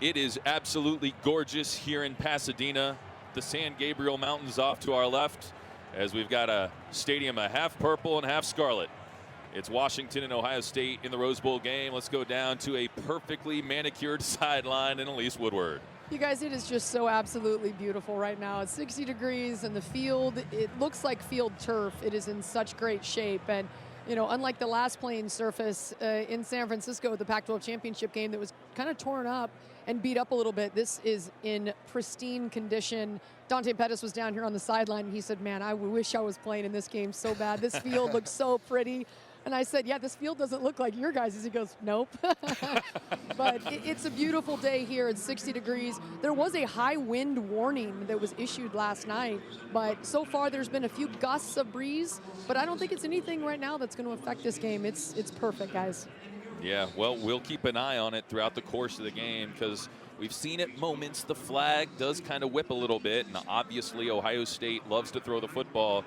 It is absolutely gorgeous here in Pasadena. The San Gabriel Mountains off to our left, as we've got a stadium half purple and half scarlet. It's Washington and Ohio State in the Rose Bowl game. Let's go down to a perfectly manicured sideline in Elise Woodward. You guys, it is just so absolutely beautiful right now. It's 60 degrees and the field, it looks like field turf. It is in such great shape. And, you know, unlike the last playing surface in San Francisco, the Pac-12 championship game that was kind of torn up and beat up a little bit, this is in pristine condition. Dante Pettis was down here on the sideline, and he said, man, I wish I was playing in this game so bad. This field looks so pretty. And I said, yeah, this field doesn't look like your guys'. He goes, nope. But it's a beautiful day here. It's 60 degrees. There was a high wind warning that was issued last night, but so far there's been a few gusts of breeze, but I don't think it's anything right now that's going to affect this game. It's perfect, guys. Yeah, well, we'll keep an eye on it throughout the course of the game, because we've seen at moments the flag does kind of whip a little bit, and obviously Ohio State loves to throw the football.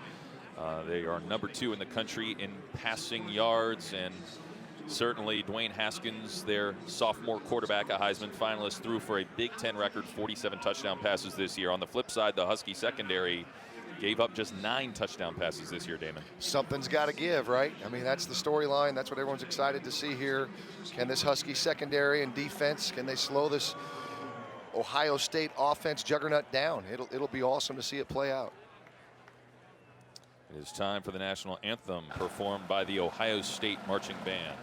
They are number 2 in the country in passing yards, and certainly Dwayne Haskins, their sophomore quarterback, a Heisman finalist, threw for a Big Ten record 47 touchdown passes this year. On the flip side, the Husky secondary gave up just 9 touchdown passes this year, Damon. Something's got to give, right? I mean, that's the storyline. That's what everyone's excited to see here. Can this Husky secondary and defense, can they slow this Ohio State offense juggernaut down? It'll be awesome to see it play out. It is time for the national anthem performed by the Ohio State Marching Band.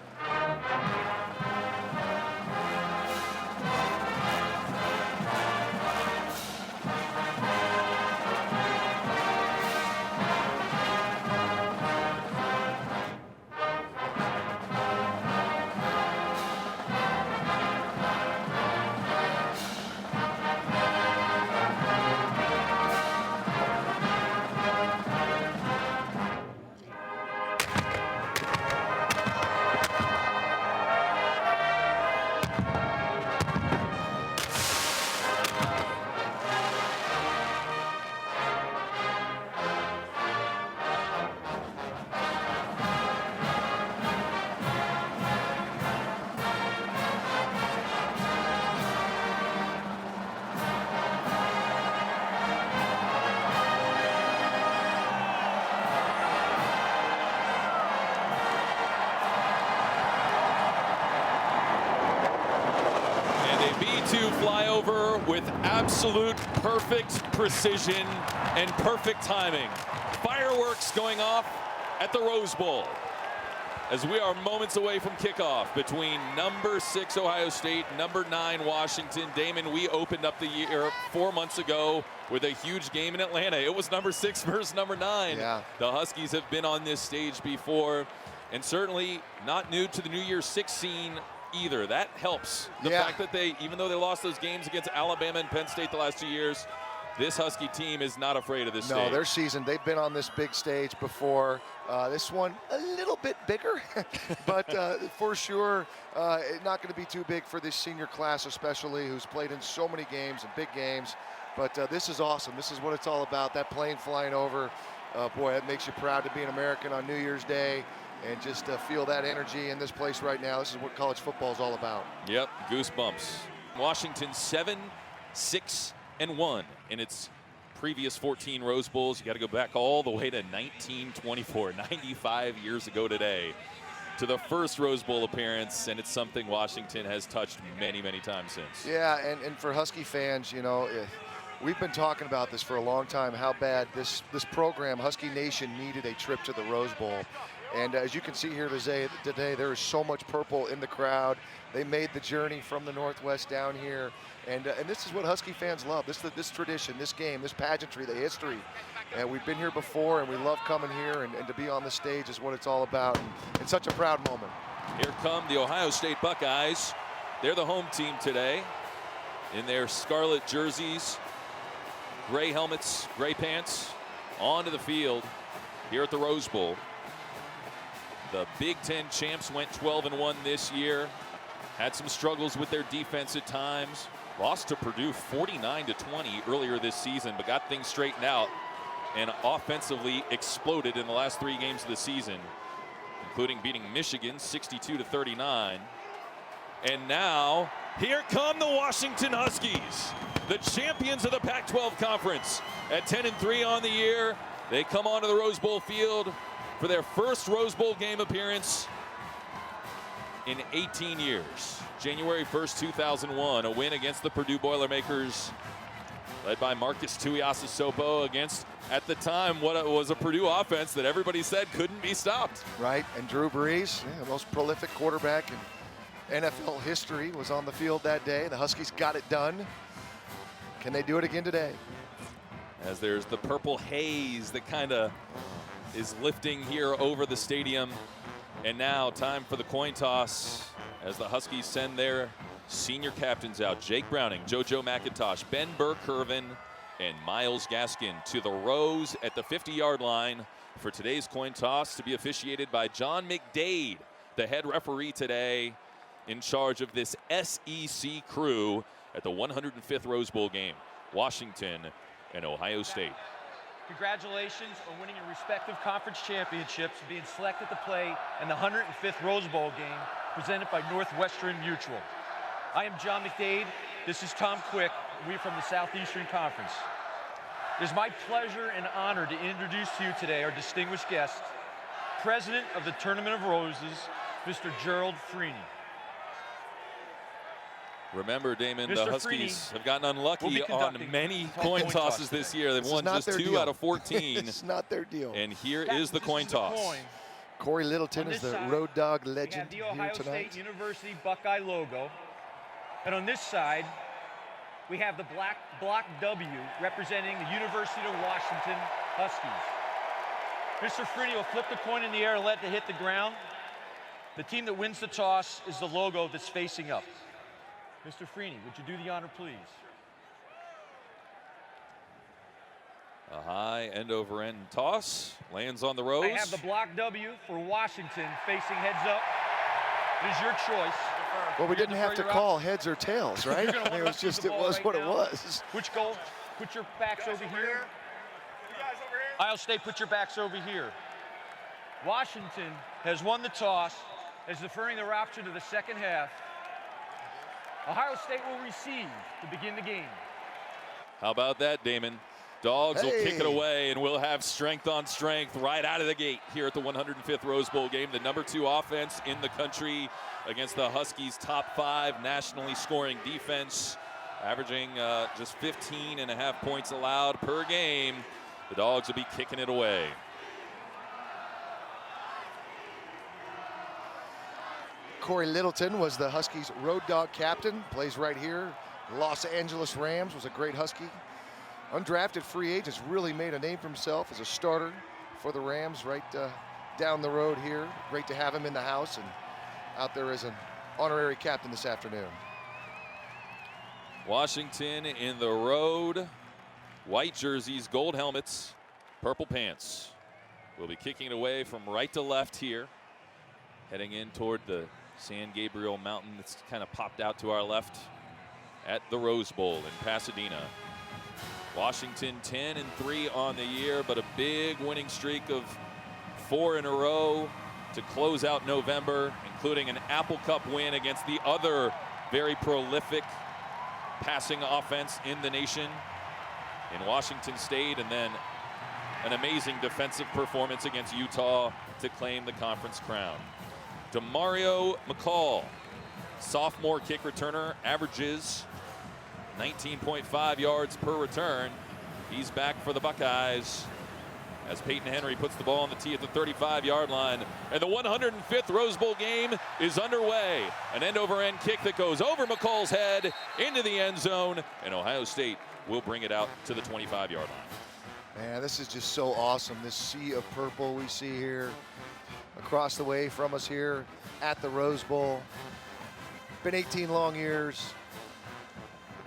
B-2 flyover with absolute perfect precision and perfect timing. Fireworks going off at the Rose Bowl as we are moments away from kickoff between number 6 Ohio State, number 9 Washington. Damon, we opened up the year 4 months ago with a huge game in Atlanta. It was number 6 versus number 9. Yeah. The Huskies have been on this stage before, and certainly not new to the New Year's 6 scene either. That helps. The fact that they, even though they lost those games against Alabama and Penn State the last 2 years, this Husky team is not afraid of this stage. No, they're seasoned. They've been on this big stage before. This one a little bit bigger, but for sure not going to be too big for this senior class especially, who's played in so many games and big games. But this is awesome. This is what it's all about. That plane flying over, boy, that makes you proud to be an American on New Year's Day. And just feel that energy in this place right now. This is what college football is all about. Yep, goosebumps. Washington 7-6-1 in its previous 14 Rose Bowls. You got to go back all the way to 1924, 95 years ago today, to the first Rose Bowl appearance, and it's something Washington has touched many, many times since. Yeah, and for Husky fans, you know, we've been talking about this for a long time, how bad this program, Husky Nation, needed a trip to the Rose Bowl. And as you can see here today, there is so much purple in the crowd. They made the journey from the Northwest down here. And this is what Husky fans love, this tradition, this game, this pageantry, the history. And we've been here before, and we love coming here, and to be on the stage is what it's all about. And it's such a proud moment. Here come the Ohio State Buckeyes. They're the home team today in their scarlet jerseys, gray helmets, gray pants, onto the field here at the Rose Bowl. The Big Ten champs went 12-1 this year. Had some struggles with their defense at times. Lost to Purdue 49-20 earlier this season, but got things straightened out and offensively exploded in the last 3 games of the season, including beating Michigan 62-39. And now Here come the Washington Huskies, the champions of the Pac-12 Conference. At 10-3 on the year, they come onto the Rose Bowl field for their first Rose Bowl game appearance in 18 years. January 1st, 2001, a win against the Purdue Boilermakers, led by Marcus Tuiasosopo against, at the time, what was a Purdue offense that everybody said couldn't be stopped. Right, and Drew Brees, the most prolific quarterback in NFL history, was on the field that day. The Huskies got it done. Can they do it again today? As there's the purple haze that kind of is lifting here over the stadium. And now time for the coin toss as the Huskies send their senior captains out. Jake Browning, JoJo McIntosh, Ben Burke-Kirven, and Myles Gaskin to the rows at the 50-yard line for today's coin toss, to be officiated by John McDade, the head referee today, in charge of this SEC crew at the 105th Rose Bowl game. Washington and Ohio State. Congratulations on winning your respective conference championships and being selected to play in the 105th Rose Bowl game presented by Northwestern Mutual. I am John McDade. This is Tom Quick. We're from the Southeastern Conference. It is my pleasure and honor to introduce to you today our distinguished guest, President of the Tournament of Roses, Mr. Gerald Freeney. Remember, Damon, Mr. the Huskies Freeney have gotten unlucky on many coin tosses this year. They've won just 2 out of 14. It's not their deal. And here is the coin toss. Corey Littleton is the Road Dog legend we have the Ohio here tonight. State University Buckeye logo. And on this side, we have the block W representing the University of Washington Huskies. Mr. Freeney will flip the coin in the air and let it hit the ground. The team that wins the toss is the logo that's facing up. Mr. Freeney, would you do the honor, please? A high end-over-end toss lands on the rows. I have the block W for Washington facing heads up. It is your choice. Well, we didn't have to call heads or tails, right? I mean, it was just, it was what it was. Which goal? Put your backs over here. Ohio State, put your backs over here. Washington has won the toss, is deferring their option to the second half. Ohio State will receive to begin the game. How about that, Damon? Dogs will kick it away, and we'll have strength on strength right out of the gate here at the 105th Rose Bowl game. The #2 offense in the country against the Huskies' top 5 nationally scoring defense, averaging just 15.5 points allowed per game. The Dogs will be kicking it away. Corey Littleton was the Huskies' Road Dog captain, plays right here. Los Angeles Rams, was a great Husky. Undrafted free agent, has really made a name for himself as a starter for the Rams right down the road here. Great to have him in the house and out there as an honorary captain this afternoon. Washington in the road. White jerseys, gold helmets, purple pants. We'll be kicking it away from right to left here, heading in toward the San Gabriel Mountain that's kind of popped out to our left at the Rose Bowl in Pasadena. Washington 10-3 on the year, but a big winning streak of 4 in a row to close out November, including an Apple Cup win against the other very prolific passing offense in the nation in Washington State, and then an amazing defensive performance against Utah to claim the conference crown. Demario McCall, sophomore kick returner, averages 19.5 yards per return. He's back for the Buckeyes as Peyton Henry puts the ball on the tee at the 35-yard line. And the 105th Rose Bowl game is underway. An end-over-end kick that goes over McCall's head into the end zone, and Ohio State will bring it out to the 25-yard line. Man, this is just so awesome. This sea of purple we see here across the way from us here at the Rose Bowl. Been 18 long years.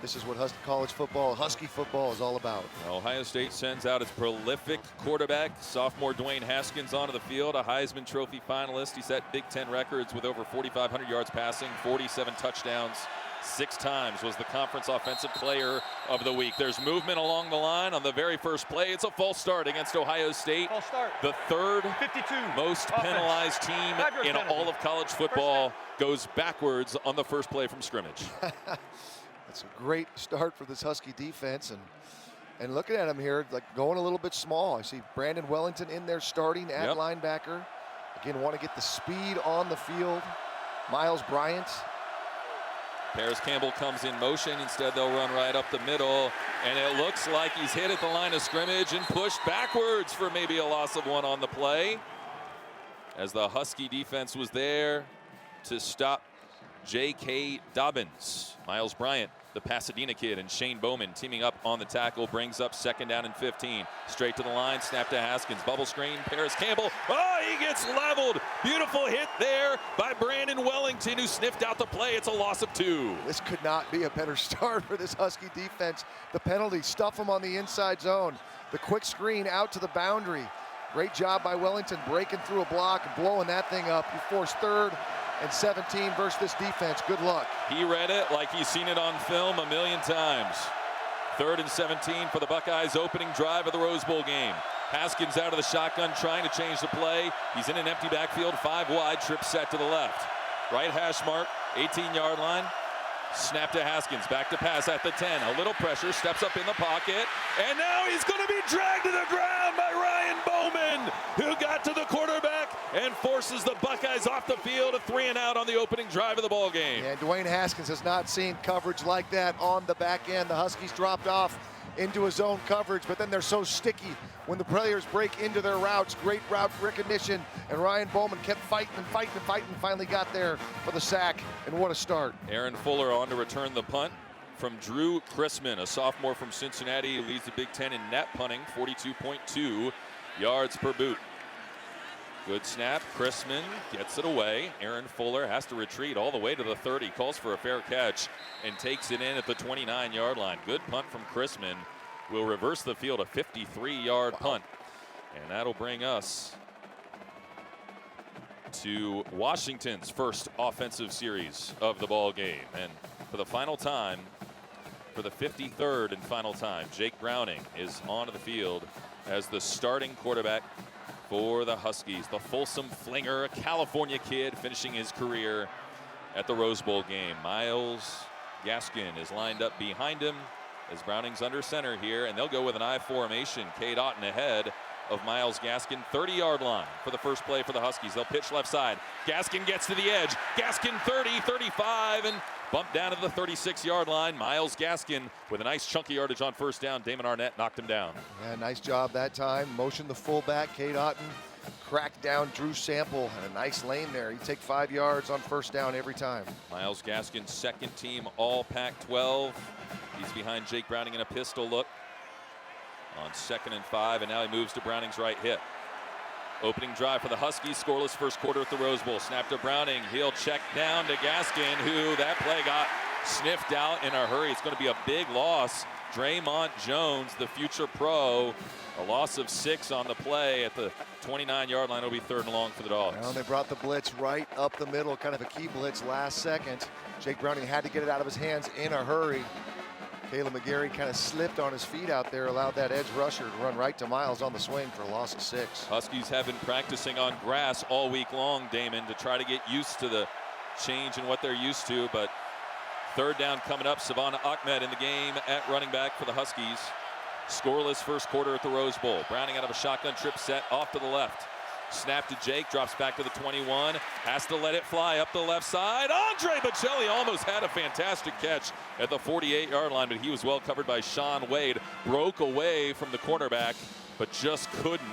This is what college football, Husky football is all about. Ohio State sends out its prolific quarterback, sophomore Dwayne Haskins, onto the field, a Heisman Trophy finalist. He set Big Ten records with over 4,500 yards passing, 47 touchdowns, 6 times was the conference offensive player of the week. There's movement along the line on the very first play. It's a false start against Ohio State. False start. The third 52. most Offense. penalized team 5-yard in penalty. all of college football goes backwards on the first play from scrimmage. That's a great start for this Husky defense, and looking at him here, like going a little bit small. I see Brandon Wellington in there starting at linebacker. Again, want to get the speed on the field. Miles Bryant. Paris Campbell comes in motion. Instead, they'll run right up the middle, and it looks like he's hit at the line of scrimmage and pushed backwards for maybe a loss of 1 on the play, as the Husky defense was there to stop J.K. Dobbins. Miles Bryant, the Pasadena kid, and Shane Bowman teaming up on the tackle, brings up 2nd down and 15. Straight to the line, snap to Haskins, bubble screen, Paris Campbell. Oh, he gets leveled. Beautiful hit there by Brandon Wellington, who sniffed out the play. It's a loss of 2. This could not be a better start for this Husky defense. The penalty, stuff him on the inside zone. The quick screen out to the boundary. Great job by Wellington breaking through a block and blowing that thing up. You force 3rd and 17 versus this defense. Good luck. He read it like he's seen it on film a million times. 3rd and 17 for the Buckeyes, opening drive of the Rose Bowl game. Haskins out of the shotgun, trying to change the play. He's in an empty backfield, 5 wide, trip set to the left. Right hash mark, 18-yard line. Snap to Haskins, back to pass at the 10. A little pressure, steps up in the pocket, and now he's going to be dragged to the ground by Ryan Bowman, who got to the quarterback and forces the Buckeyes off the field, a 3-and-out on the opening drive of the ball game. Yeah, Dwayne Haskins has not seen coverage like that on the back end. The Huskies dropped off into a zone coverage, but then they're so sticky when the players break into their routes. Great route recognition, and Ryan Bowman kept fighting and fighting and fighting, finally got there for the sack, and what a start. Aaron Fuller on to return the punt from Drew Chrisman, a sophomore from Cincinnati, who leads the Big Ten in net punting, 42.2 yards per boot. Good snap, Chrisman gets it away. Aaron Fuller has to retreat all the way to the 30, calls for a fair catch, and takes it in at the 29-yard line. Good punt from Chrisman. Will reverse the field, a 53-yard punt. And that'll bring us to Washington's first offensive series of the ball game. And for the final time, for the 53rd and final time, Jake Browning is onto the field as the starting quarterback for the Huskies. The Folsom Flinger, a California kid finishing his career at the Rose Bowl game. Myles Gaskin is lined up behind him as Browning's under center here, and they'll go with an I formation. Cade Otton ahead of Myles Gaskin, 30-yard line for the first play for the Huskies. They'll pitch left side. Gaskin gets to the edge. Gaskin 30, 35, and bumped down to the 36-yard line. Myles Gaskin with a nice chunky yardage on first down. Damon Arnett knocked him down. Yeah, nice job that time. Motion the fullback, Cade Otton. Cracked down Drew Sample, and a nice lane there. He take 5 yards on first down every time. Myles Gaskin, second team all Pac-12. He's behind Jake Browning in a pistol look on 2nd and 5, and now he moves to Browning's right hip. Opening drive for the Huskies, scoreless first quarter at the Rose Bowl. Snap to Browning, he'll check down to Gaskin, who that play got sniffed out in a hurry. It's going to be a big loss. Draymond Jones, the future pro, a loss of 6 on the play at the 29-yard line. It'll be 3rd and long for the Dogs. Well, they brought the blitz right up the middle, kind of a key blitz last second. Jake Browning had to get it out of his hands in a hurry. Caleb McGarry kind of slipped on his feet out there, allowed that edge rusher to run right to Myles on the swing for a loss of 6. Huskies have been practicing on grass all week long, Damon, to try to get used to the change in what they're used to, but 3rd down coming up. Savannah Ahmed in the game at running back for the Huskies. Scoreless first quarter at the Rose Bowl. Browning out of a shotgun trip set off to the left. Snap to Jake, drops back to the 21, has to let it fly up the left side. Andre Bocelli almost had a fantastic catch at the 48-yard line, but he was well covered by Sean Wade. Broke away from the cornerback, but just couldn't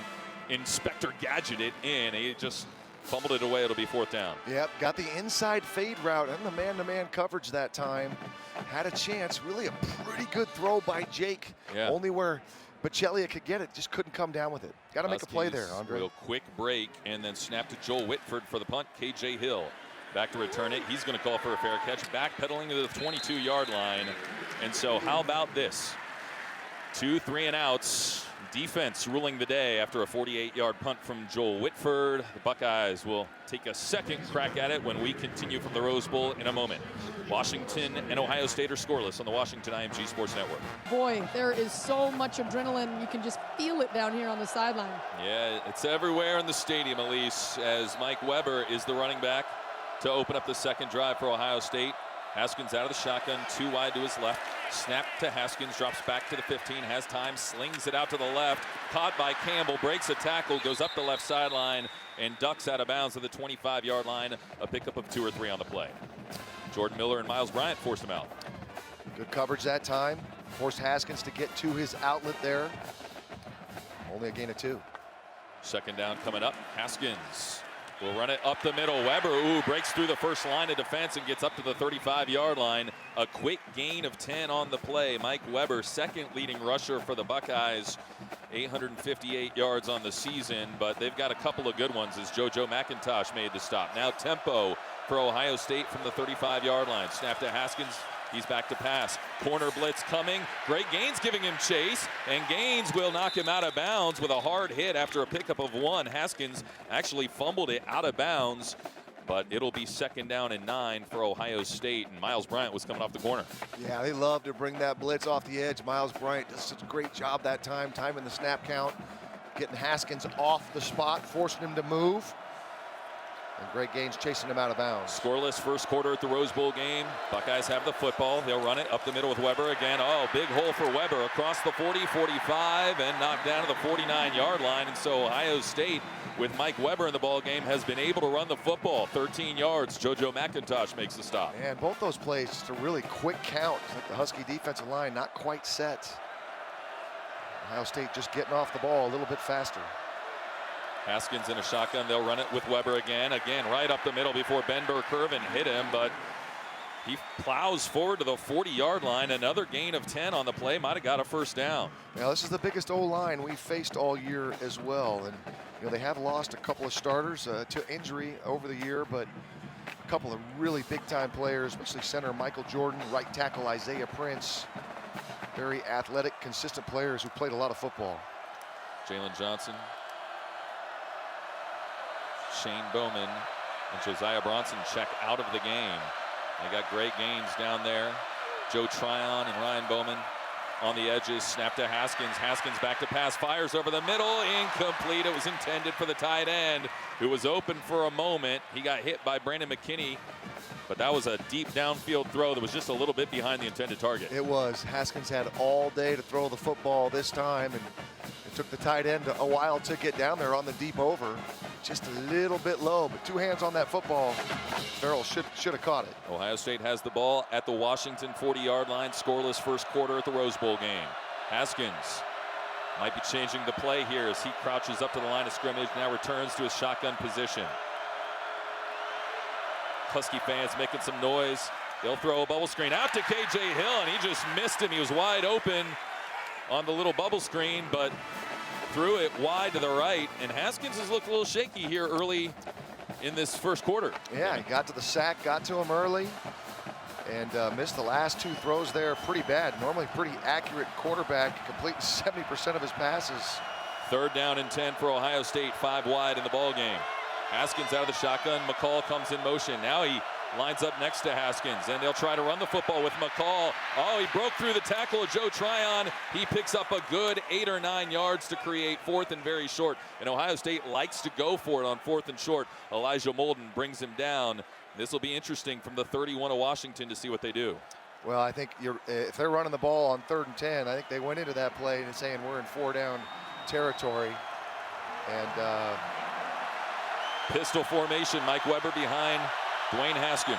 Inspector Gadget it in. He just fumbled it away. It'll be 4th down. Yep, got the inside fade route and the man-to-man coverage that time. Had a chance, really a pretty good throw by Jake. Yeah. Only where Bocelli could get it, just couldn't come down with it. Got to make a play there, Andre. Real quick break and then snap to Joel Whitford for the punt. KJ Hill back to return it. He's going to call for a fair catch. Backpedaling to the 22-yard line. And so how about this? 2 3-and-outs. defense ruling the day after a 48-yard punt from Joel Whitford. The Buckeyes will take a second crack at it when we continue from the Rose Bowl in a moment. Washington and Ohio State are scoreless on the Washington IMG Sports Network. Boy, there is so much adrenaline. You can just feel it down here on the sideline. Yeah, it's everywhere in the stadium, Elise, as Mike Weber is the running back to open up the second drive for Ohio State. Haskins out of the shotgun, 2 wide to his left. Snap to Haskins, drops back to the 15, has time, slings it out to the left. Caught by Campbell, breaks a tackle, goes up the left sideline, and ducks out of bounds at the 25-yard line. A pickup of 2 or 3 on the play. Jordan Miller and Miles Bryant forced him out. Good coverage that time. Forced Haskins to get to his outlet there. Only a gain of 2. Second down coming up. Haskins will run it up the middle. Weber, breaks through the first line of defense and gets up to the 35-yard line. A quick gain of 10 on the play. Mike Weber, second leading rusher for the Buckeyes. 858 yards on the season, but they've got a couple of good ones as JoJo McIntosh made the stop. Now tempo for Ohio State from the 35-yard line. Snap to Haskins. He's back to pass. Corner blitz coming. Great Gaines giving him chase, and Gaines will knock him out of bounds with a hard hit after a pickup of 1. Haskins actually fumbled it out of bounds, but it'll be second down and 9 for Ohio State, and Miles Bryant was coming off the corner. Yeah, they love to bring that blitz off the edge. Miles Bryant does such a great job that time, timing the snap count, getting Haskins off the spot, forcing him to move. And Greg Gaines chasing him out of bounds. Scoreless first quarter at the Rose Bowl game. Buckeyes have the football. They'll run it up the middle with Weber again. Oh, big hole for Weber across the 40, 45, and knocked down to the 49-yard line. And so Ohio State, with Mike Weber in the ball game, has been able to run the football. 13 yards. JoJo McIntosh makes the stop. And both those plays, just a really quick count. Like the Husky defensive line not quite set. Ohio State just getting off the ball a little bit faster. Haskins in a shotgun. They'll run it with Weber again. Again, right up the middle before Ben Burr-Kirven hit him, but he plows forward to the 40-yard line. Another gain of 10 on the play. Might have got a first down. Now, this is the biggest O-line we've faced all year as well. And, they have lost a couple of starters to injury over the year, but a couple of really big-time players, especially center Michael Jordan, right tackle Isaiah Prince. Very athletic, consistent players who played a lot of football. Jalen Johnson, Shane Bowman, and Josiah Bronson check out of the game. They got Greg Gaines down there, Joe Tryon and Ryan Bowman on the edges. Snap to Haskins. Haskins back to pass, fires over the middle, incomplete. It was intended for the tight end, who was open for a moment. He got hit by Brandon McKinney, but that was a deep downfield throw that was just a little bit behind the intended target. It was. Haskins had all day to throw the football this time, and it took the tight end a while to get down there on the deep over. Just a little bit low, but 2 hands on that football. Farrell should have caught it. Ohio State has the ball at the Washington 40-yard line. Scoreless first quarter at the Rose Bowl game. Haskins might be changing the play here as he crouches up to the line of scrimmage, now returns to his shotgun position. Husky fans making some noise. They'll throw a bubble screen out to KJ Hill, and he just missed him. He was wide open on the little bubble screen, but threw it wide to the right, and Haskins has looked a little shaky here early in this first quarter. Yeah, he got to the sack, got to him early, and missed the last 2 throws there pretty bad. Normally pretty accurate quarterback, completing 70% of his passes. Third down and 10 for Ohio State, 5 wide in the ball game. Haskins out of the shotgun. McCall comes in motion. Now he lines up next to Haskins, and they'll try to run the football with McCall. Oh, he broke through the tackle of Joe Tryon. He picks up a good 8 or 9 yards to create 4th and very short. And Ohio State likes to go for it on 4th and short. Elijah Molden brings him down. This will be interesting from the 31 of Washington to see what they do. Well, I think if they're running the ball on 3rd and 10, I think they went into that play and saying we're in 4-down territory. And pistol formation, Mike Weber behind Dwayne Haskins.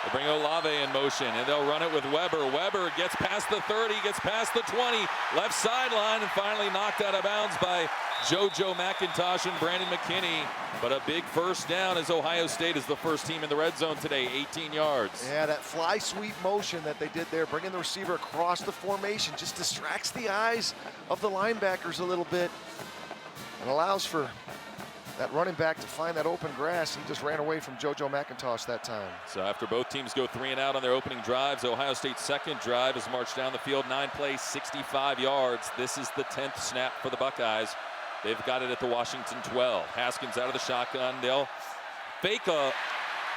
They bring Olave in motion, and they'll run it with Weber. Weber gets past the 30, gets past the 20, left sideline, and finally knocked out of bounds by JoJo McIntosh and Brandon McKinney. But a big first down as Ohio State is the first team in the red zone today, 18 yards. Yeah, that fly sweep motion that they did there, bringing the receiver across the formation, just distracts the eyes of the linebackers a little bit and allows for that running back to find that open grass. He just ran away from JoJo McIntosh that time. So after both teams go 3 and out on their opening drives, Ohio State's second drive has marched down the field, 9 plays, 65 yards. This is the 10th snap for the Buckeyes. They've got it at the Washington 12. Haskins out of the shotgun. They'll fake a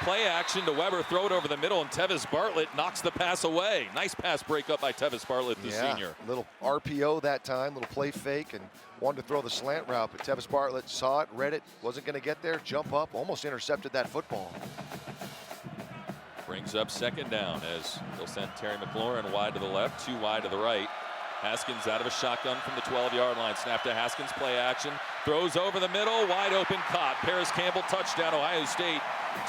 play action to Weber, throw it over the middle, and Tevis Bartlett knocks the pass away. Nice pass breakup by Tevis Bartlett, the senior. Little RPO that time, little play fake, and wanted to throw the slant route, but Tevis Bartlett saw it, read it, wasn't going to get there, jump up, almost intercepted that football. Brings up second down as they'll send Terry McLaurin wide to the left, 2 wide to the right. Haskins out of a shotgun from the 12-yard line. Snap to Haskins, play action. Throws over the middle, wide open, caught. Paris Campbell, touchdown, Ohio State.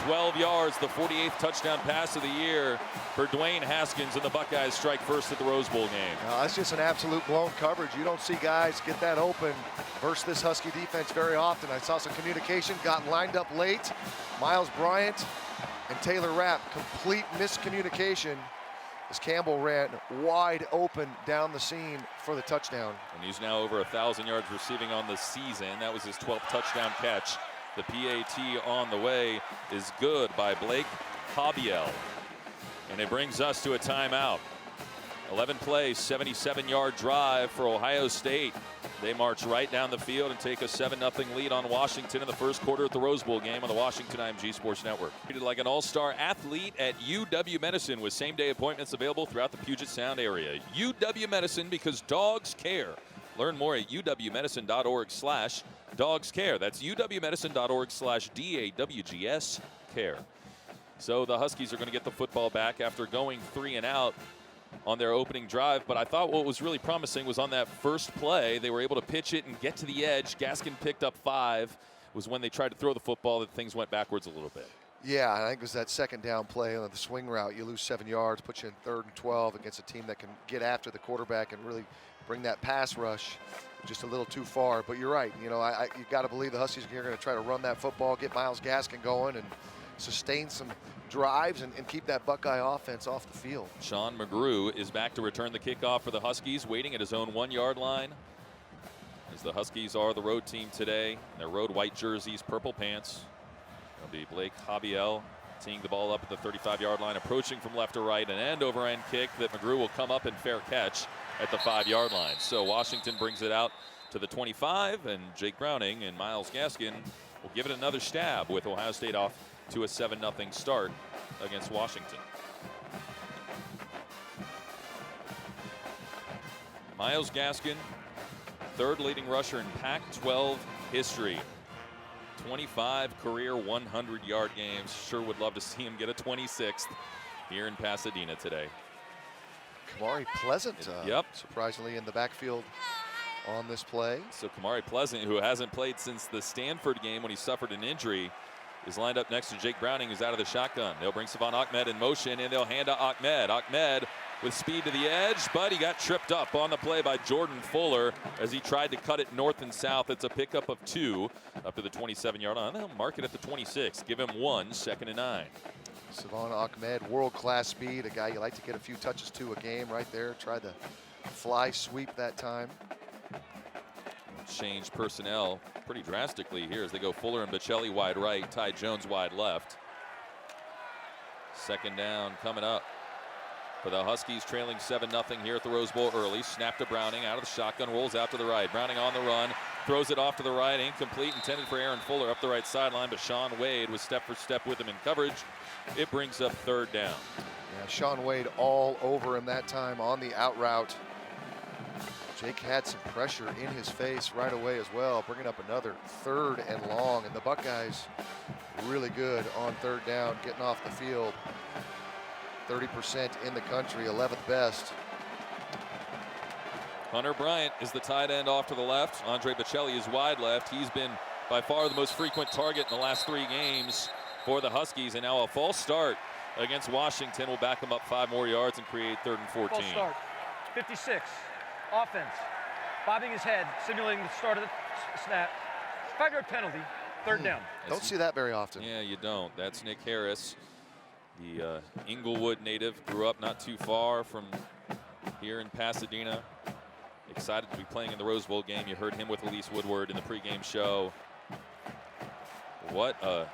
12 yards, the 48th touchdown pass of the year for Dwayne Haskins, and the Buckeyes strike first at the Rose Bowl game. That's just an absolute blown coverage. You don't see guys get that open versus this Husky defense very often. I saw some communication, got lined up late. Miles Bryant and Taylor Rapp, complete miscommunication as Campbell ran wide open down the seam for the touchdown. And he's now over 1,000 yards receiving on the season. That was his 12th touchdown catch. The PAT on the way is good by Blake Habiel. And it brings us to a timeout. 11 plays, 77-yard drive for Ohio State. They march right down the field and take a 7-0 lead on Washington in the first quarter at the Rose Bowl game on the Washington IMG Sports Network. Treated like an all-star athlete at UW Medicine with same-day appointments available throughout the Puget Sound area. UW Medicine, because dogs care. Learn more at uwmedicine.org/dogs care. That's uwmedicine.org/DAWGS care. So the Huskies are going to get the football back after going 3 and out on their opening drive, but I thought what was really promising was on that first play, they were able to pitch it and get to the edge. Gaskin picked up 5. Was when they tried to throw the football that things went backwards a little bit. Yeah, I think it was that second down play on the swing route. You lose 7 yards, put you in 3rd and 12 against a team that can get after the quarterback and really bring that pass rush just a little too far. But you're right. You know, you got to believe the Huskies are going to try to run that football, get Myles Gaskin going, and sustain some drives and keep that Buckeye offense off the field. Sean McGrew is back to return the kickoff for the Huskies, waiting at his own 1-yard line. As the Huskies are the road team today, their road white jerseys, purple pants. It'll be Blake Habiel teeing the ball up at the 35-yard line, approaching from left to right, an end-over-end kick that McGrew will come up and fair catch at the 5-yard line. So Washington brings it out to the 25, and Jake Browning and Myles Gaskin will give it another stab with Ohio State off to a 7-0 start against Washington. Myles Gaskin, 3rd leading rusher in Pac-12 history. 25 career 100-yard games. Sure would love to see him get a 26th here in Pasadena today. Kamari Pleasant, yep, surprisingly in the backfield on this play. So Kamari Pleasant, who hasn't played since the Stanford game when he suffered an injury, is lined up next to Jake Browning, who's out of the shotgun. They'll bring Savon Ahmed in motion, and they'll hand to Ahmed. Ahmed with speed to the edge, but he got tripped up on the play by Jordan Fuller as he tried to cut it north and south. It's a pickup of 2 up to the 27-yard line. They'll mark it at the 26. Give him 1, 2nd and 9. Savon Ahmed, world-class speed, a guy you like to get a few touches to a game right there. Tried the fly sweep that time. Change personnel pretty drastically here as they go Fuller and Bocelli wide right, Ty Jones wide left. 2nd down coming up for the Huskies, trailing 7-0 here at the Rose Bowl early. Snap to Browning out of the shotgun, rolls out to the right. Browning on the run, throws it off to the right, incomplete, intended for Aaron Fuller up the right sideline, but Sean Wade was step for step with him in coverage. It brings up 3rd down. Yeah, Sean Wade all over him that time on the out route. Jake had some pressure in his face right away as well, bringing up another 3rd and long, and the Buckeyes really good on 3rd down, getting off the field. 30% in the country, 11th best. Hunter Bryant is the tight end off to the left. Andre Bocelli is wide left. He's been by far the most frequent target in the last 3 games for the Huskies, and now a false start against Washington will back them up 5 more yards and create 3rd and 14. False start. 56. Offense. Bobbing his head, simulating the start of the snap. 5-yard penalty. 3rd down. Don't see that very often. Yeah, you don't. That's Nick Harris, the Inglewood native. Grew up not too far from here in Pasadena. Excited to be playing in the Rose Bowl game. You heard him with Elise Woodward in the pregame show. What a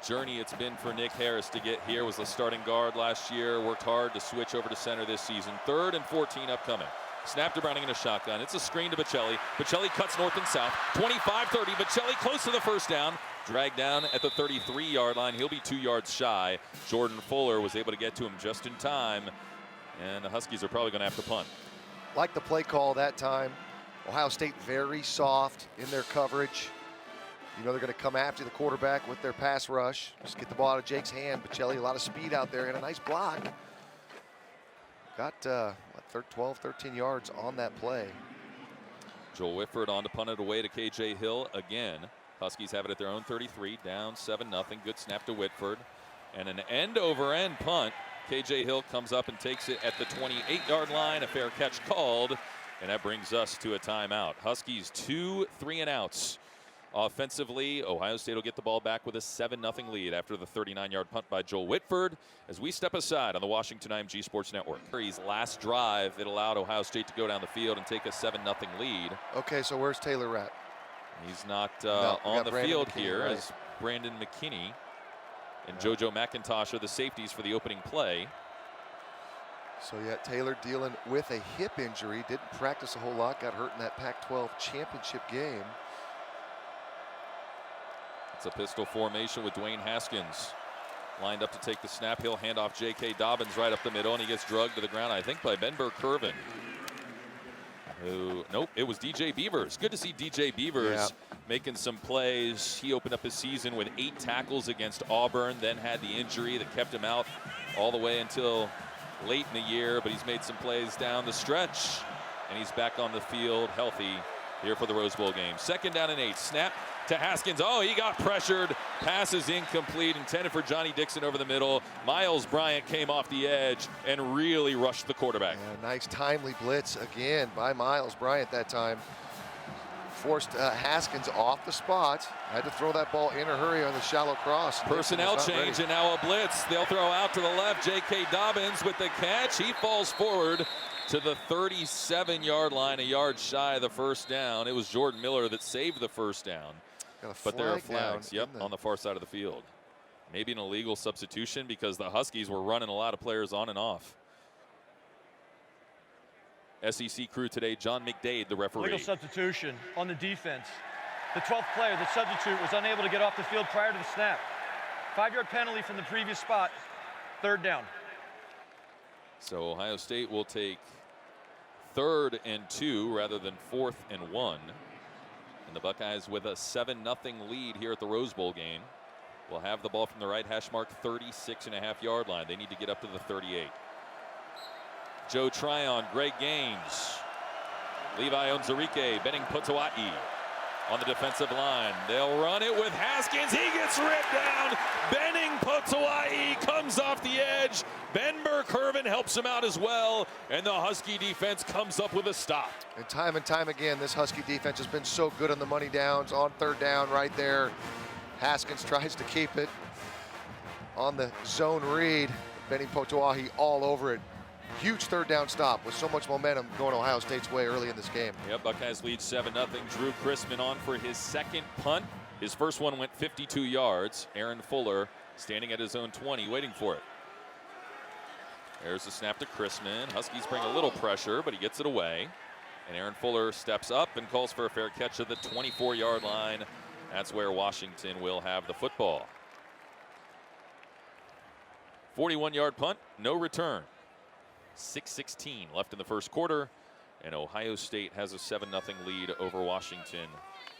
journey it's been for Nick Harris to get here. Was the starting guard last year, worked hard to switch over to center this season. 3rd and 14 upcoming. Snap to Browning in a shotgun. It's a screen to Bocelli. Bocelli cuts north and south. 25-30. Bocelli close to the first down. Dragged down at the 33-yard line. He'll be 2 yards shy. Jordan Fuller was able to get to him just in time. And the Huskies are probably going to have to punt. Like the play call that time. Ohio State very soft in their coverage. You know they're going to come after the quarterback with their pass rush. Just get the ball out of Jake's hand. Bocelli, a lot of speed out there and a nice block. Got 12, 13 yards on that play. Joel Whitford on to punt it away to KJ Hill again. Huskies have it at their own 33, down 7-0. Good snap to Whitford. And an end-over-end punt. KJ Hill comes up and takes it at the 28-yard line. A fair catch called, and that brings us to a timeout. Huskies 2 3-and-outs. Offensively, Ohio State will get the ball back with a 7-0 lead after the 39-yard punt by Joel Whitford as we step aside on the Washington IMG Sports Network. His last drive, it allowed Ohio State to go down the field and take a 7-0 lead. Okay, so where's Taylor Rapp? He's not No, on the Brandon field McKinney, here, right. as Brandon McKinney and JoJo McIntosh are the safeties for the opening play. So yeah, Taylor dealing with a hip injury. Didn't practice a whole lot. Got hurt in that Pac-12 championship game. It's a pistol formation with Dwayne Haskins lined up to take the snap. He'll hand off J.K. Dobbins right up the middle, and he gets drugged to the ground, I think, by Ben Burr-Kirven. Nope, it was DJ Beavers. Good to see DJ Beavers making some plays. He opened up his season with 8 tackles against Auburn, then had the injury that kept him out all the way until late in the year, but he's made some plays down the stretch, and he's back on the field healthy here for the Rose Bowl game. 2nd down and 8. Snap to Haskins. Oh, he got pressured. Pass is incomplete, intended for Johnny Dixon over the middle. Miles Bryant came off the edge and really rushed the quarterback. Yeah, nice timely blitz again by Miles Bryant that time. Forced Haskins off the spot. Had to throw that ball in a hurry on the shallow cross. Personnel Dixon was not change ready. and now a blitz. They'll throw out to the left. J.K. Dobbins with the catch. He falls forward to the 37-yard line, a yard shy of the first down. It was Jordan Miller that saved the first down. Got a But there are flag down flags, yep, in the- on the far side of the field. Maybe an illegal substitution because the Huskies were running a lot of players on and off. SEC crew today, John McDade, the referee. Legal substitution on the defense. The 12th player, the substitute, was unable to get off the field prior to the snap. 5-yard penalty from the previous spot. 3rd down. So Ohio State will take 3rd and 2 rather than 4th and 1. And the Buckeyes with a 7-0 lead here at the Rose Bowl game will have the ball from the right hash mark 36.5-yard line. They need to get up to the 38. Joe Tryon, great gains. Levi Onwuzurike, Benning Potawai on the defensive line. They'll run it with Haskins. He gets ripped down. Benning Potawai comes off the edge. Ben Burr-Kirven helps him out as well. And the Husky defense comes up with a stop. And time again, this Husky defense has been so good on the money downs, on 3rd down right there. Haskins tries to keep it on the zone read. Benning Potawai all over it. Huge 3rd down stop with so much momentum going Ohio State's way early in this game. Yep, Buckeyes lead 7-0. Drew Chrisman on for his 2nd punt. His first one went 52 yards. Aaron Fuller standing at his own 20, waiting for it. There's the snap to Chrisman. Huskies bring a little pressure, but he gets it away. And Aaron Fuller steps up and calls for a fair catch at the 24-yard line. That's where Washington will have the football. 41-yard punt, no return. 6:16 left in the first quarter, and Ohio State has a 7-0 lead over Washington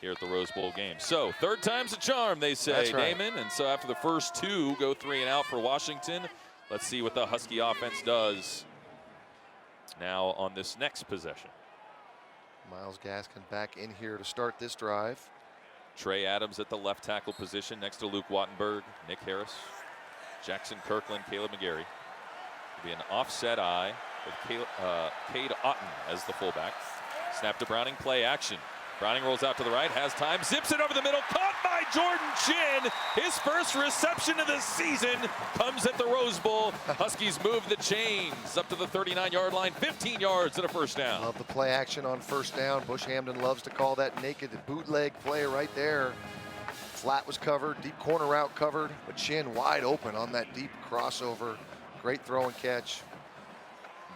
here at the Rose Bowl game. So 3rd time's a charm, they say, That's right. Damon. And so after the first 2 go 3 and out for Washington, let's see what the Husky offense does now on this next possession. Miles Gaskin back in here to start this drive. Trey Adams at the left tackle position next to Luke Wattenberg, Nick Harris, Jackson Kirkland, Caleb McGarry. Be an offset eye with Cade Otten as the fullback. Snap to Browning, play action. Browning rolls out to the right, has time, zips it over the middle, caught by Jordan Chin. His first reception of the season comes at the Rose Bowl. Huskies move the chains up to the 39-yard line, 15 yards and a first down. Love the play action on 1st down. Bush Hamden loves to call that naked bootleg play right there. Flat was covered, deep corner route covered, but Chin wide open on that deep crossover. Great throw and catch.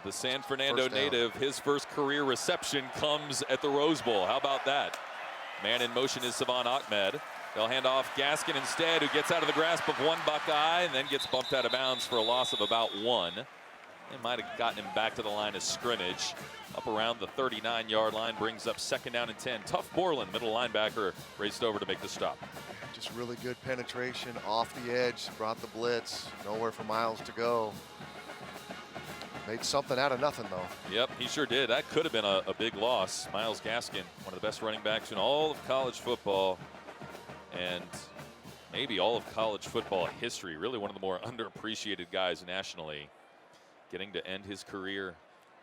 The San Fernando First down. native, his first career reception comes at the Rose Bowl. How about that? Man in motion is Savon Ahmed. They'll hand off Gaskin instead, who gets out of the grasp of one Buckeye and then gets bumped out of bounds for a loss of about 1. They might have gotten him back to the line of scrimmage. Up around the 39-yard line, brings up 2nd down and 10. Tough Borland, middle linebacker, raced over to make the stop. Just really good penetration off the edge, brought the blitz, nowhere for Miles to go. Made something out of nothing, though. Yep, he sure did. That could have been a big loss. Myles Gaskin, one of the best running backs in all of college football and maybe all of college football history. Really one of the more underappreciated guys nationally, getting to end his career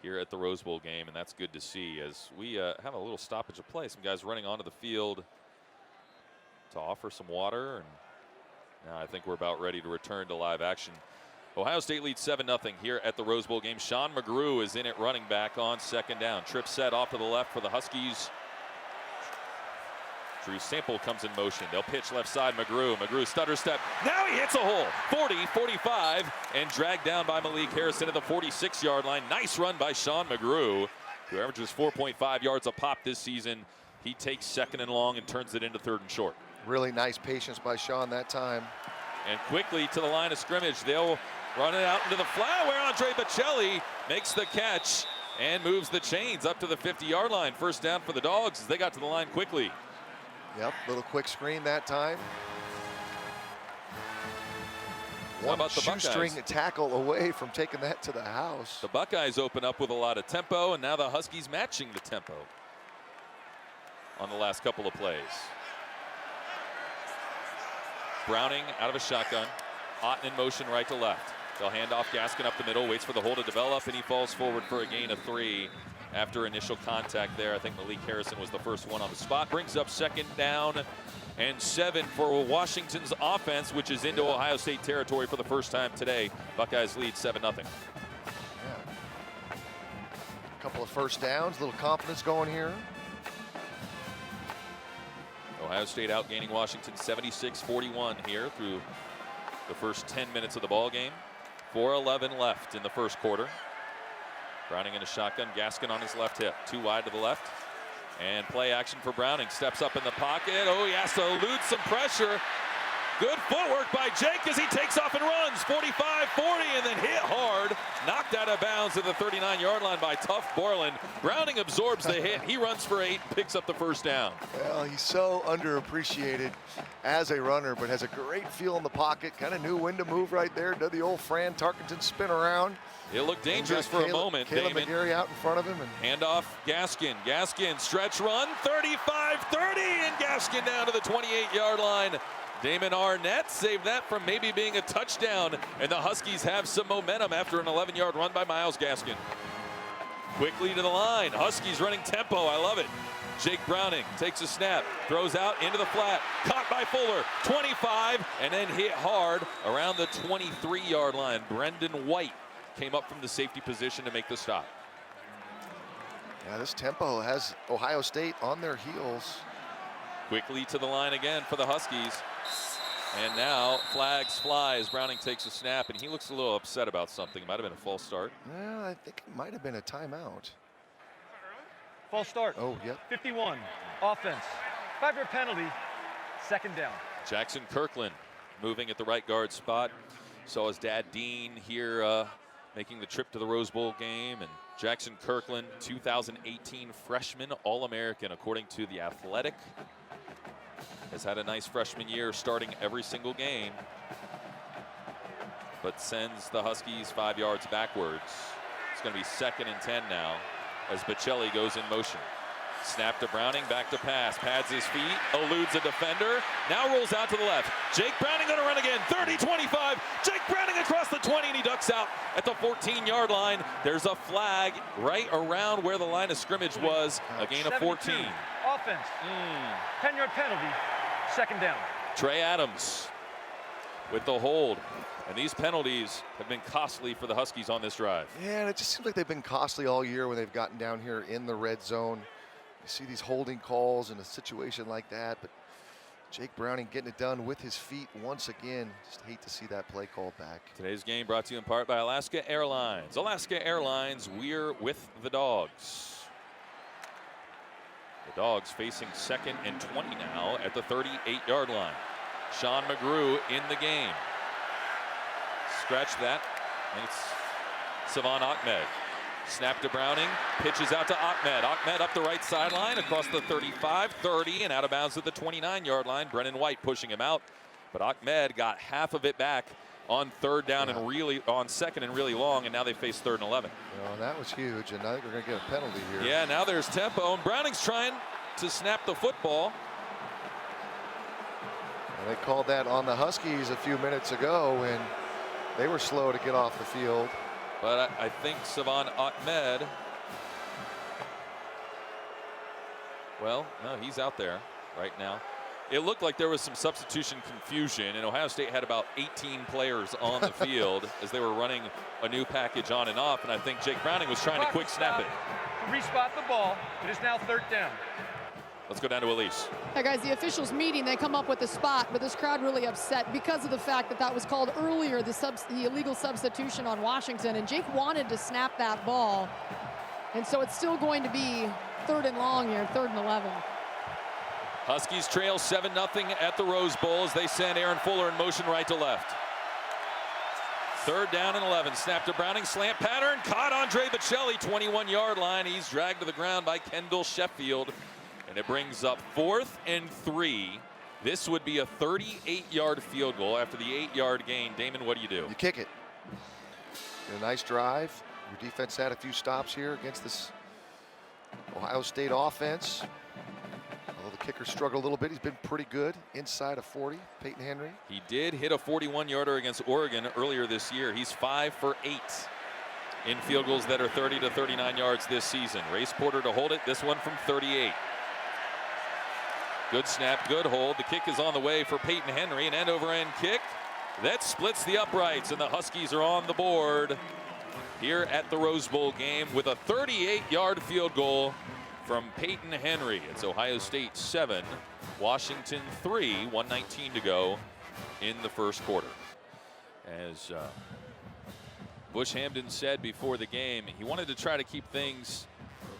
here at the Rose Bowl game, and that's good to see as we have a little stoppage of play. Some guys running onto the field to offer some water, and now I think we're about ready to return to live action. Ohio State leads 7-0 here at the Rose Bowl game. Sean McGrew is in at running back on 2nd down. Trip set off to the left for the Huskies. Drew Sample comes in motion. They'll pitch left side. McGrew stutter step. Now he hits a hole. 40, 45, and dragged down by Malik Harrison at the 46-yard line. Nice run by Sean McGrew, who averages 4.5 yards a pop this season. He takes 2nd and long and turns it into 3rd and short. Really nice patience by Sean that time. And quickly to the line of scrimmage. They'll run it out into the flat where Andre Bocelli makes the catch and moves the chains up to the 50-yard line. 1st down for the Dogs as they got to the line quickly. Yep, little quick screen that time. How about the shoestring Buckeyes? tackle away from taking that to the house. The Buckeyes open up with a lot of tempo, and now the Huskies matching the tempo on the last couple of plays. Browning out of a shotgun. Otten in motion right to left. They'll hand off Gaskin up the middle, waits for the hole to develop, and he falls forward for a gain of 3 after initial contact there. I think Malik Harrison was the first one on the spot. Brings up 2nd down and 7 for Washington's offense, which is into Ohio State territory for the first time today. Buckeyes lead 7-0. Yeah. A couple of 1st downs, a little confidence going here. Ohio State outgaining Washington 76-41 here through the first 10 minutes of the ball game. 4:11 left in the 1st quarter. Browning in a shotgun, Gaskin on his left hip. 2 wide to the left. And play action for Browning. Steps up in the pocket. Oh, he has to elude some pressure. Good footwork by Jake as he takes off and runs. 45-40 and then hit hard. Knocked out of bounds at the 39-yard line by Tough Borland. Browning absorbs the hit. He runs for 8, picks up the 1st down. Well, he's so underappreciated as a runner, but has a great feel in the pocket. Kind of knew when to move right there. Did the old Fran Tarkenton spin around. It looked dangerous for a moment. Caleb Damon. McGarry out in front of him. And Handoff, Gaskin. Gaskin, stretch run, 35-30, and Gaskin down to the 28-yard line. Damon Arnett saved that from maybe being a touchdown, and the Huskies have some momentum after an 11-yard run by Myles Gaskin. Quickly to the line. Huskies running tempo. I love it. Jake Browning takes a snap, throws out into the flat, caught by Fuller, 25, and then hit hard around the 23-yard line. Brendan White came up from the safety position to make the stop. yeah, this tempo has Ohio State on their heels. Quickly to the line again for the Huskies. And now flags fly as Browning takes a snap, and he looks a little upset about something. It might have been a false start. Yeah, I think it might have been a timeout. False start. Oh, yep. 51. Offense. 5-yard penalty. 2nd down. Jackson Kirkland moving at the right guard spot. Saw his dad Dean here making the trip to the Rose Bowl game. And Jackson Kirkland, 2018 freshman All-American, according to The Athletic. Has had a nice freshman year, starting every single game, but sends the Huskies 5 yards backwards. It's going to be 2nd and 10 now as Bocelli goes in motion. Snap to Browning, back to pass, pads his feet, eludes a defender, now rolls out to the left. Jake Browning going to run again, 30-25. Jake Browning across the 20, and he ducks out at the 14-yard line. There's a flag right around where the line of scrimmage was, a gain of 14. 72. Offense. 10-yard penalty. 2nd down. Trey Adams with the hold. And these penalties have been costly for the Huskies on this drive. Yeah, and it just seems like they've been costly all year when they've gotten down here in the red zone. You see these holding calls in a situation like that, but Jake Browning getting it done with his feet once again. Just hate to see that play called back. Today's game brought to you in part by Alaska Airlines. Alaska Airlines, we're with the Dogs. The Dogs facing 2nd and 20 now at the 38-yard line. Sean McGrew in the game. Scratch that. And it's Savon Ahmed. Snap to Browning, pitches out to Ahmed. Ahmed up the right sideline across the 35, 30, and out of bounds at the 29-yard line. Brennan White pushing him out, but Ahmed got half of it back on 3rd down and really on 2nd and really long, and now they face 3rd and 11. Well, that was huge, and I think we're going to get a penalty here. Yeah, now there's tempo, and Browning's trying to snap the football. And they called that on the Huskies a few minutes ago when they were slow to get off the field. But I think Savon Ahmed, well, no, he's out there right now. It looked like there was some substitution confusion, and Ohio State had about 18 players on the field as they were running a new package on and off, and I think Jake Browning was trying to quick snap it. To respot the ball, it is now 3rd down. Let's go down to Elise. Hey guys, the officials meeting, they come up with a spot, but this crowd really upset because of the fact that that was called earlier, the illegal substitution on Washington, and Jake wanted to snap that ball. And so it's still going to be 3rd and long here, 3rd and 11. Huskies trail 7-0 at the Rose Bowl as they send Aaron Fuller in motion right to left. 3rd down and 11. Snap to Browning, slant pattern, caught Andre Bocelli, 21-yard line. He's dragged to the ground by Kendall Sheffield. And it brings up 4th and 3. This would be a 38-yard field goal after the 8-yard gain. Damon, what do you do? You kick it. A nice drive. Your defense had a few stops here against this Ohio State offense. Although the kicker struggled a little bit, he's been pretty good inside of 40, Peyton Henry. He did hit a 41-yarder against Oregon earlier this year. He's 5 for 8 in field goals that are 30 to 39 yards this season. Race Porter to hold it, this one from 38. Good snap, good hold. The kick is on the way for Peyton Henry, an end-over-end kick that splits the uprights, and the Huskies are on the board here at the Rose Bowl game with a 38-yard field goal from Peyton Henry. It's Ohio State 7, Washington 3, 1:19 to go in the first quarter. As Bush Hamdan said before the game, he wanted to try to keep things,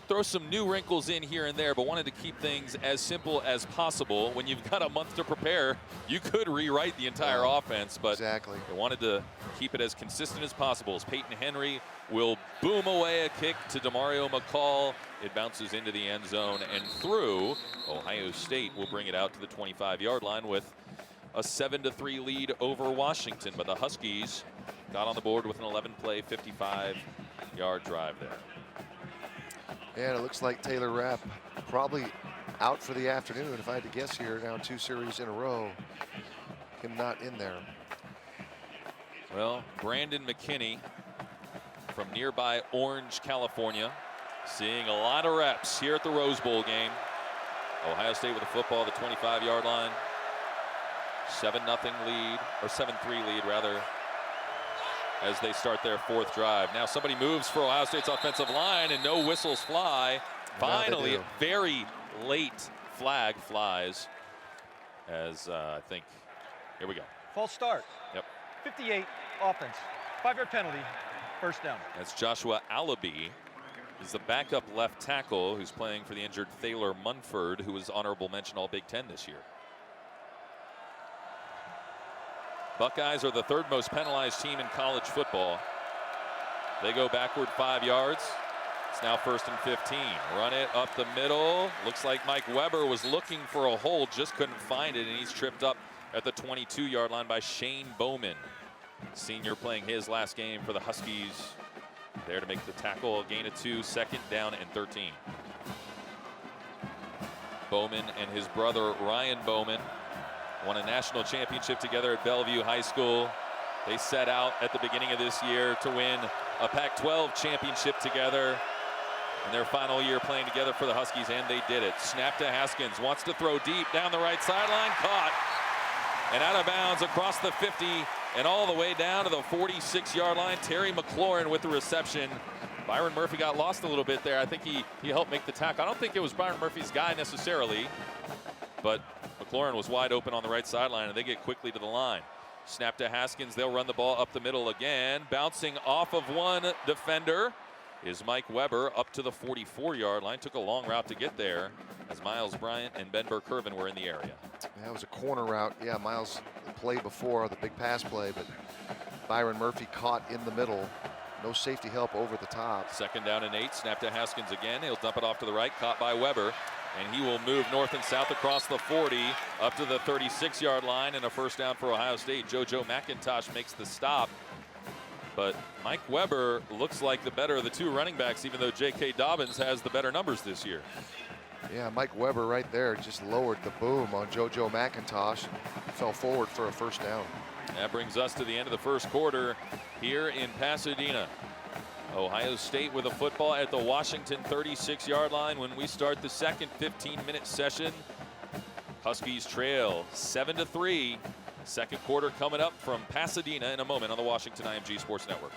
throw some new wrinkles in here and there, but wanted to keep things as simple as possible. When you've got a month to prepare, you could rewrite the entire offense, but exactly. They wanted to keep it as consistent as possible. As Peyton Henry will boom away a kick to Demario McCall. It bounces into the end zone and through. Ohio State will bring it out to the 25-yard line with a 7-3 lead over Washington, but the Huskies got on the board with an 11-play, 55-yard drive there. And it looks like Taylor Rapp probably out for the afternoon. If I had to guess here, now 2 series in a row, him not in there. Well, Brandon McKinney from nearby Orange, California, seeing a lot of reps here at the Rose Bowl game. Ohio State with the football, the 25-yard line. 7-0 lead, or 7-3 lead rather, as they start their 4th drive. Now somebody moves for Ohio State's offensive line and no whistles fly. Finally, a very late flag flies as I think, here we go. False start. Yep. 58 offense. 5-yard penalty. 1st down. That's Joshua Alabi. He's the backup left tackle who's playing for the injured Thaler Munford, who was honorable mention All Big Ten this year. Buckeyes are the 3rd most penalized team in college football. They go backward 5 yards. It's now 1st and 15. Run it up the middle. Looks like Mike Weber was looking for a hole, just couldn't find it, and he's tripped up at the 22-yard line by Shane Bowman. Senior playing his last game for the Huskies. There to make the tackle, a gain of 2, 2nd down and 13. Bowman and his brother Ryan Bowman won a national championship together at Bellevue High School. They set out at the beginning of this year to win a Pac-12 championship together in their final year playing together for the Huskies, and they did it. Snap to Haskins, wants to throw deep down the right sideline, caught, and out of bounds across the 50 and all the way down to the 46-yard line. Terry McLaurin with the reception. Byron Murphy got lost a little bit there. I think he helped make the tackle. I don't think it was Byron Murphy's guy necessarily, but McLaurin was wide open on the right sideline, and they get quickly to the line. Snap to Haskins. They'll run the ball up the middle again. Bouncing off of one defender is Mike Weber up to the 44-yard line. Took a long route to get there as Miles Bryant and Ben Burke-Kirven were in the area. That was a corner route. Yeah, Miles played before, the big pass play, but Byron Murphy caught in the middle. No safety help over the top. 2nd down and 8. Snap to Haskins again. He'll dump it off to the right. Caught by Weber. And he will move north and south across the 40 up to the 36-yard line, and a 1st down for Ohio State. JoJo McIntosh makes the stop. But Mike Weber looks like the better of the 2 running backs, even though J.K. Dobbins has the better numbers this year. Yeah, Mike Weber right there just lowered the boom on JoJo McIntosh. Fell forward for a 1st down. That brings us to the end of the 1st quarter here in Pasadena. Ohio State with a football at the Washington 36-yard line when we start the 2nd 15-minute session. Huskies trail 7-3. 2nd quarter coming up from Pasadena in a moment on the Washington IMG Sports Network.